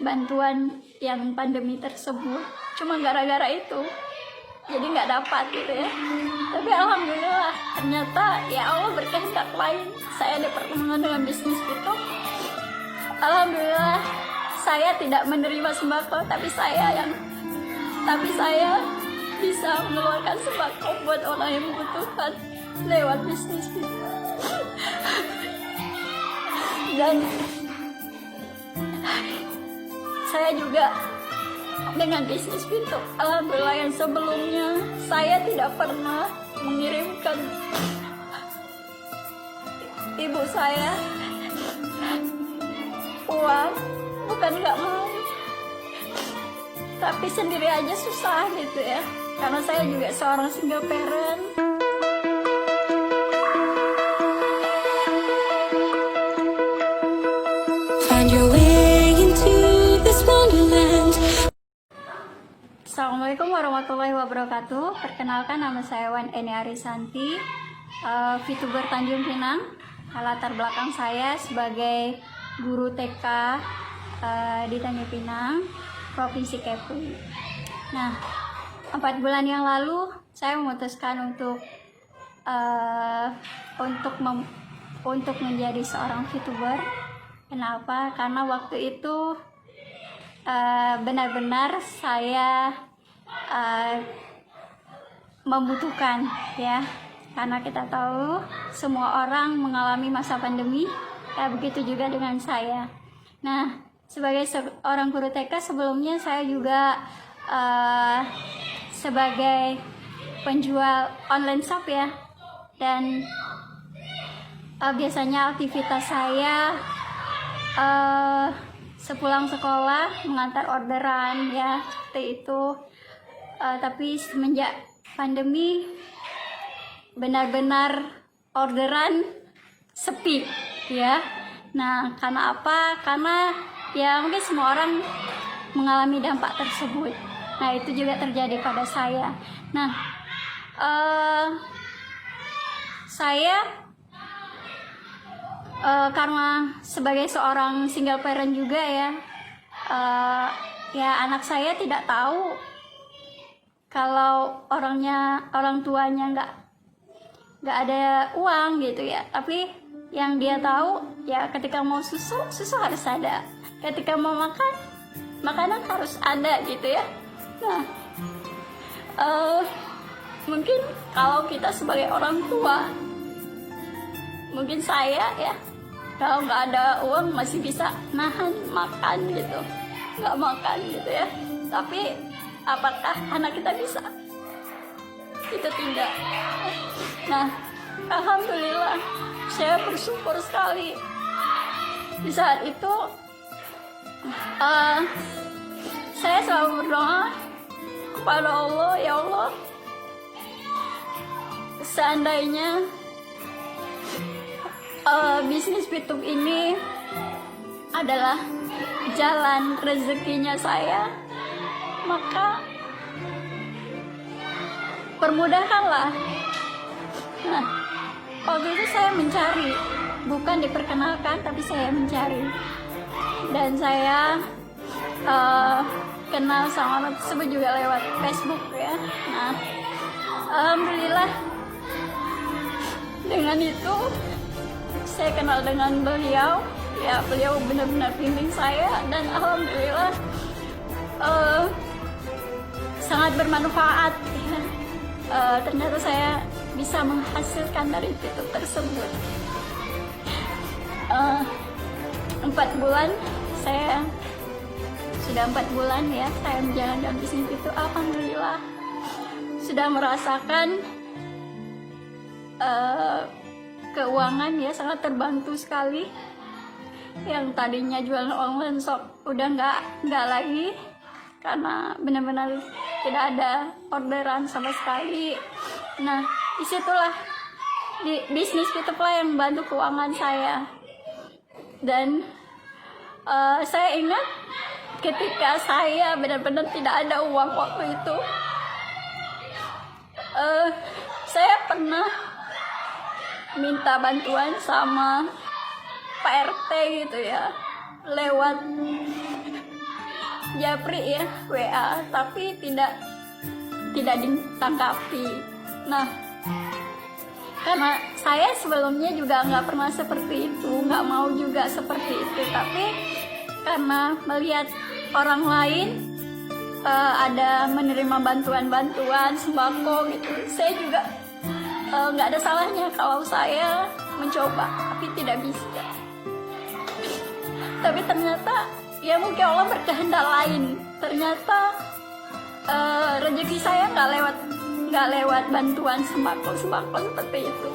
bantuan yang pandemi tersebut. Cuma gara-gara itu jadi nggak dapat gitu ya. Tapi alhamdulillah ternyata ya Allah berkehendak lain, saya dipertemukan dengan bisnis itu. Alhamdulillah saya tidak menerima sembako, tapi saya bisa mengeluarkan sembako buat orang yang membutuhkan lewat bisnis itu. Dan saya juga dengan bisnis pintu, alhamdulillah yang sebelumnya saya tidak pernah mengirimkan ibu saya uang, bukan nggak mau, tapi sendiri aja susah gitu ya, karena saya juga seorang single parent. Find your way into this wonderland. Assalamualaikum warahmatullahi wabarakatuh. Perkenalkan, nama saya Wan Eni Arisanti, VTuber Tanjung Pinang. Latar belakang saya sebagai guru TK di Tanjung Pinang, Provinsi Kepri. Nah, 4 bulan yang lalu saya memutuskan untuk menjadi seorang VTuber. Kenapa? Karena waktu itu benar-benar saya membutuhkan ya, karena kita tahu semua orang mengalami masa pandemi, ya begitu juga dengan saya. Nah, sebagai seorang guru TK sebelumnya saya juga sebagai penjual online shop ya, dan biasanya aktivitas saya sepulang sekolah mengantar orderan ya, seperti itu. Tapi semenjak pandemi benar-benar orderan sepi ya. Nah, karena apa? Karena ya mungkin semua orang mengalami dampak tersebut. Nah, itu juga terjadi pada saya. Nah, saya karena sebagai seorang single parent juga ya, ya anak saya tidak tahu kalau orang tuanya nggak ada uang gitu ya. Tapi yang dia tahu ya, ketika mau susu harus ada, ketika mau makan, makanan harus ada gitu ya. Nah, mungkin kalau kita sebagai orang tua, mungkin saya ya, kalau nggak ada uang masih bisa nahan makan gitu, nggak makan gitu ya. Tapi apakah anak kita bisa? Itu tidak. Nah, alhamdulillah saya bersyukur sekali di saat itu. Saya selalu berdoa kepada Allah, ya Allah, seandainya bisnis VTube ini adalah jalan rezekinya saya, maka permudahkanlah. Nah, waktu itu saya mencari, bukan diperkenalkan, tapi saya mencari, dan saya kenal sama orang tersebut juga lewat Facebook ya. Nah, alhamdulillah dengan itu saya kenal dengan beliau ya. Beliau benar-benar bimbing saya, dan alhamdulillah sangat bermanfaat ya. Ternyata saya bisa menghasilkan dari itu tersebut. 4 bulan saya sudah 4 bulan ya saya menjalankan bisnis itu. Alhamdulillah sudah merasakan keuangan ya, sangat terbantu sekali. Yang tadinya jualan online shop udah nggak lagi, karena benar-benar tidak ada orderan sama sekali. Nah, disitulah di bisnis itu lah yang membantu keuangan saya. Dan saya ingat ketika saya benar-benar tidak ada uang waktu itu, saya pernah minta bantuan sama Pak RT gitu ya, lewat japri ya WA, tapi tidak ditanggapi. Nah, karena saya sebelumnya juga nggak pernah seperti itu, nggak mau juga seperti itu, tapi karena melihat orang lain ada menerima bantuan sembako gitu, saya juga nggak ada salahnya kalau saya mencoba, tapi tidak bisa. Tapi ternyata ya mungkin Allah berkehendak lain. Ternyata rezeki saya nggak lewat bantuan sembako seperti itu.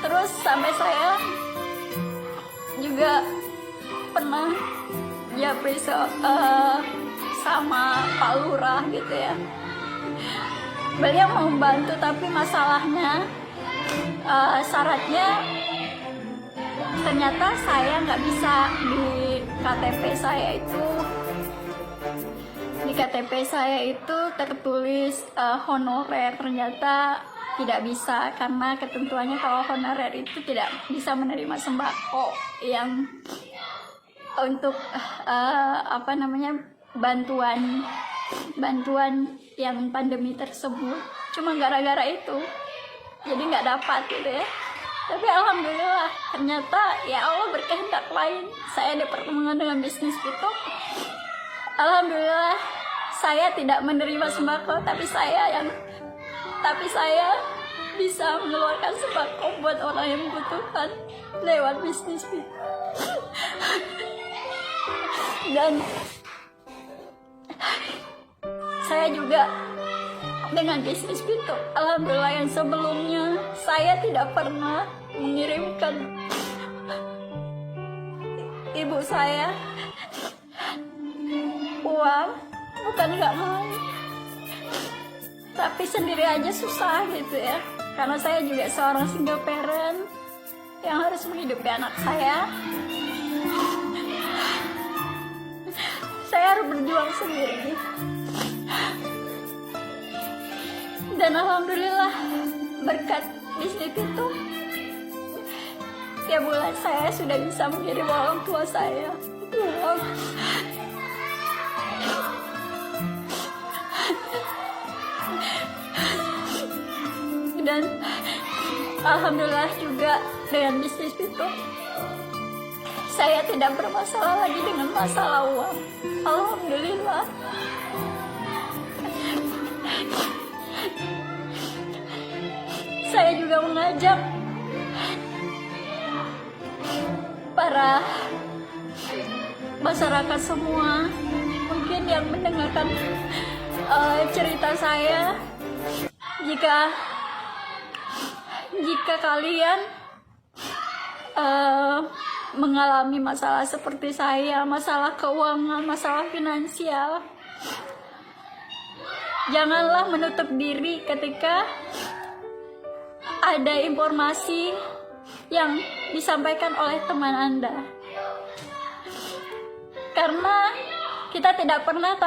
Terus sampai saya juga pernah japri sama Pak Lurah gitu ya. Beliau mau membantu, tapi masalahnya syaratnya ternyata saya nggak bisa di KTP saya itu tertulis honorer. Ternyata tidak bisa, karena ketentuannya kalau honorer itu tidak bisa menerima sembako yang untuk bantuan yang pandemi tersebut. Cuma gara-gara itu jadi nggak dapat gitu ya. Tapi alhamdulillah, ternyata ya Allah berkehendak lain. Saya dipertemukan dengan bisnis itu. Alhamdulillah, saya tidak menerima sembako, tapi saya bisa mengeluarkan sembako buat orang yang membutuhkan lewat bisnis itu. Dan saya juga dengan bisnis itu, alhamdulillah, yang sebelumnya saya tidak pernah mengirimkan ibu saya uang, bukan nggak mau, tapi sendiri aja susah gitu ya, karena saya juga seorang single parent yang harus menghidupi anak saya. Saya harus berjuang sendiri. Dan alhamdulillah, berkat bisnis itu, tiap bulan saya sudah bisa mengirim orang tua saya uang. Dan alhamdulillah juga dengan bisnis itu, saya tidak bermasalah lagi dengan masalah uang. Alhamdulillah. Saya juga mengajak para masyarakat semua mungkin yang mendengarkan cerita saya, jika kalian mengalami masalah seperti saya, masalah keuangan, masalah finansial, janganlah menutup diri ketika ada informasi yang disampaikan oleh teman Anda, karena kita tidak pernah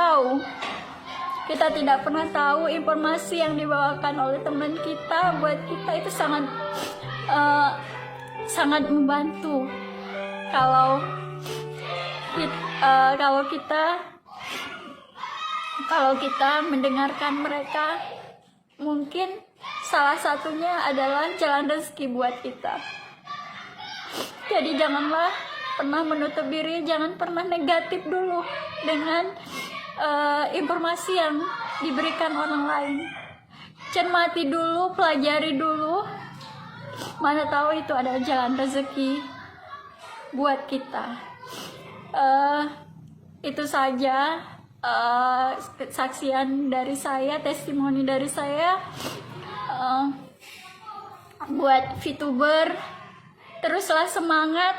tahu informasi yang dibawakan oleh teman kita buat kita itu sangat membantu. Kalau kita mendengarkan mereka, mungkin salah satunya adalah jalan rezeki buat kita. Jadi janganlah pernah menutup diri, jangan pernah negatif dulu dengan informasi yang diberikan orang lain. Cermati dulu, pelajari dulu, mana tahu itu adalah jalan rezeki buat kita. Itu saja kesaksian dari saya, testimoni dari saya. Buat VTuber, teruslah semangat,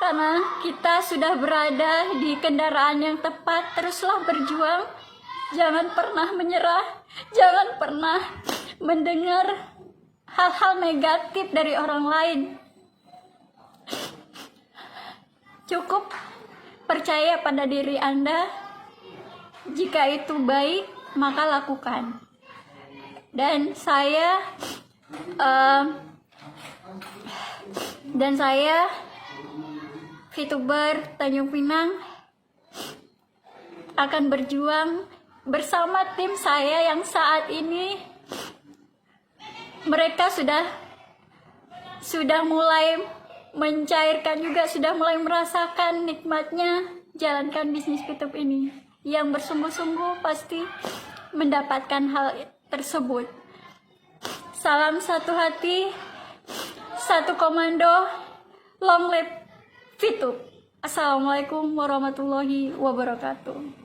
karena kita sudah berada di kendaraan yang tepat. Teruslah berjuang, jangan pernah menyerah, jangan pernah mendengar hal-hal negatif dari orang lain. Cukup percaya pada diri Anda. Jika itu baik, maka lakukan. Dan saya VTuber Tanjung Pinang akan berjuang bersama tim saya yang saat ini mereka sudah mulai mencairkan juga, sudah mulai merasakan nikmatnya jalankan bisnis VTube ini. Yang bersungguh-sungguh pasti mendapatkan hal tersebut. Salam satu hati, satu komando, long live VTube. Assalamualaikum warahmatullahi wabarakatuh.